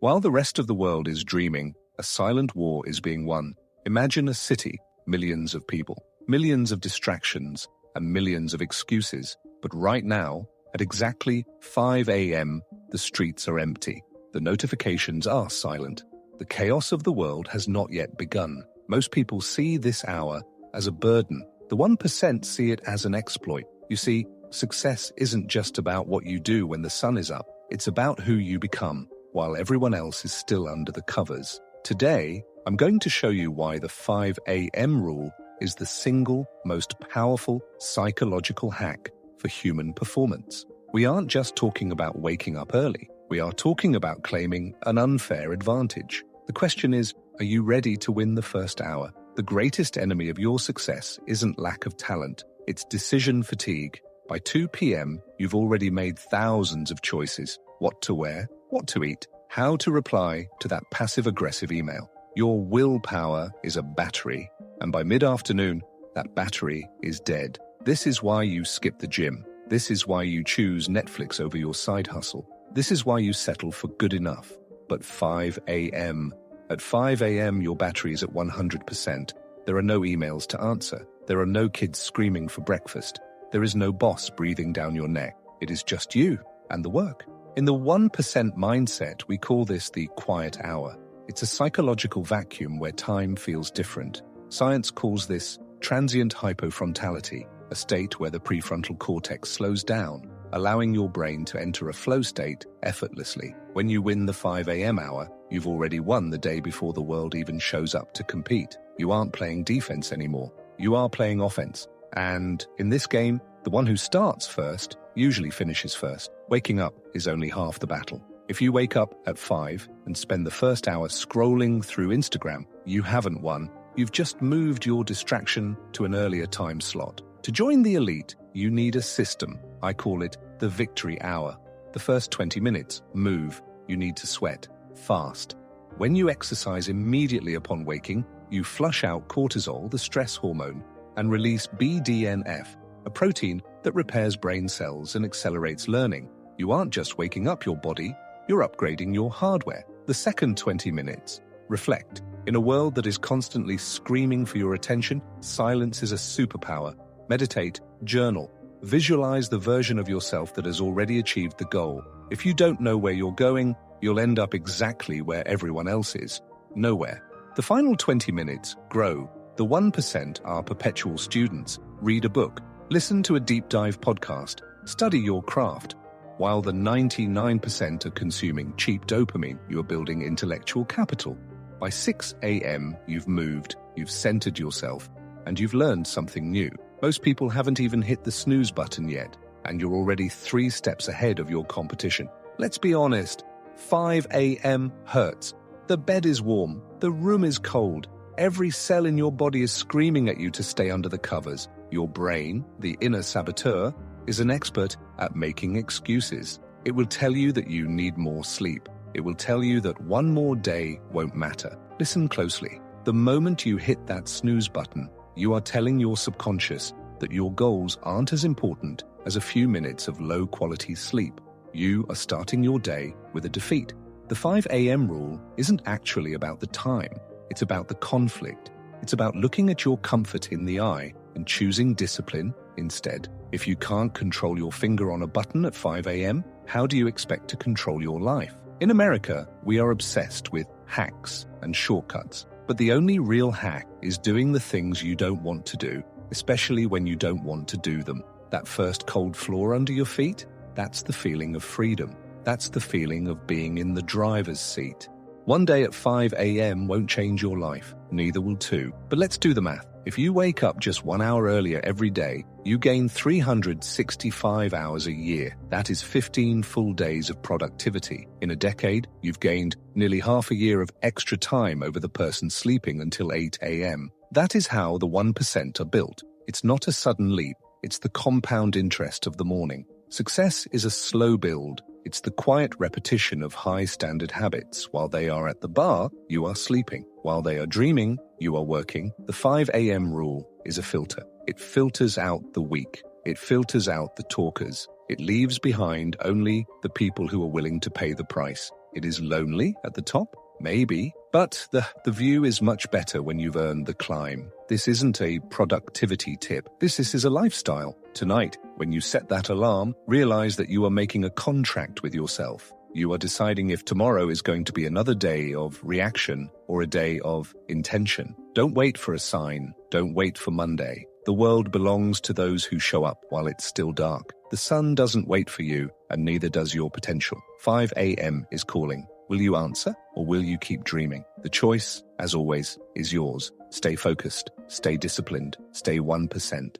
While the rest of the world is dreaming, a silent war is being won. Imagine a city, millions of people, millions of distractions, and millions of excuses. But right now, at exactly 5 a.m., the streets are empty. The notifications are silent. The chaos of the world has not yet begun. Most people see this hour as a burden. The 1% see it as an exploit. You see, success isn't just about what you do when the sun is up. It's about who you become, while everyone else is still under the covers. Today, I'm going to show you why the 5 a.m. rule is the single most powerful psychological hack for human performance. We aren't just talking about waking up early. We are talking about claiming an unfair advantage. The question is, are you ready to win the first hour? The greatest enemy of your success isn't lack of talent, it's decision fatigue. By 2 p.m., you've already made thousands of choices. What to wear, what to eat, how to reply to that passive-aggressive email. Your willpower is a battery, and by mid-afternoon, that battery is dead. This is why you skip the gym. This is why you choose Netflix over your side hustle. This is why you settle for good enough. But 5 a.m. At 5 a.m., your battery is at 100%. There are no emails to answer. There are no kids screaming for breakfast. There is no boss breathing down your neck. It is just you and the work. In the 1% mindset, we call this the quiet hour. It's a psychological vacuum where time feels different. Science calls this transient hypofrontality, a state where the prefrontal cortex slows down, allowing your brain to enter a flow state effortlessly. When you win the 5 a.m. hour, you've already won the day before the world even shows up to compete. You aren't playing defense anymore. You are playing offense. And in this game, the one who starts first usually finishes first. Waking up is only half the battle. If you wake up at 5 and spend the first hour scrolling through Instagram, you haven't won. You've just moved your distraction to an earlier time slot. To join the elite, you need a system. I call it the victory hour. The first 20 minutes, move. You need to sweat fast. When you exercise immediately upon waking, you flush out cortisol, the stress hormone, and release BDNF, a protein that repairs brain cells and accelerates learning. You aren't just waking up your body, you're upgrading your hardware. The second 20 minutes, reflect. In a world that is constantly screaming for your attention, silence is a superpower. Meditate, journal, visualize the version of yourself that has already achieved the goal. If you don't know where you're going, you'll end up exactly where everyone else is, nowhere. The final 20 minutes, grow. The 1% are perpetual students. Read a book, listen to a deep dive podcast, study your craft. While the 99% are consuming cheap dopamine, you're building intellectual capital. By 6 a.m., you've moved, you've centered yourself, and you've learned something new. Most people haven't even hit the snooze button yet, and you're already 3 steps ahead of your competition. Let's be honest, 5 a.m. hurts. The bed is warm, the room is cold, every cell in your body is screaming at you to stay under the covers. Your brain, the inner saboteur, is an expert at making excuses. It will tell you that you need more sleep. It will tell you that one more day won't matter. Listen closely. The moment you hit that snooze button, you are telling your subconscious that your goals aren't as important as a few minutes of low-quality sleep. You are starting your day with a defeat. The 5 a.m. rule isn't actually about the time. It's about the conflict. It's about looking at your comfort in the eye and choosing discipline instead. If you can't control your finger on a button at 5 a.m., how do you expect to control your life? In America, we are obsessed with hacks and shortcuts. But the only real hack is doing the things you don't want to do, especially when you don't want to do them. That first cold floor under your feet, that's the feeling of freedom. That's the feeling of being in the driver's seat. One day at 5 a.m. won't change your life, neither will 2. But let's do the math. If you wake up just 1 hour earlier every day, you gain 365 hours a year. That is 15 full days of productivity. In a decade, you've gained nearly half a year of extra time over the person sleeping until 8 a.m. That is how the 1% are built. It's not a sudden leap. It's the compound interest of the morning. Success is a slow build. It's the quiet repetition of high-standard habits. While they are at the bar, you are sleeping. While they are dreaming, you are working. The 5 a.m. rule is a filter. It filters out the weak. It filters out the talkers. It leaves behind only the people who are willing to pay the price. It is lonely at the top, maybe, but the view is much better when you've earned the climb. This isn't a productivity tip. This is a lifestyle. Tonight, when you set that alarm, realize that you are making a contract with yourself. You are deciding if tomorrow is going to be another day of reaction or a day of intention. Don't wait for a sign. Don't wait for Monday. The world belongs to those who show up while it's still dark. The sun doesn't wait for you, and neither does your potential. 5 a.m. is calling. Will you answer, or will you keep dreaming? The choice, as always, is yours. Stay focused, stay disciplined, stay 1%.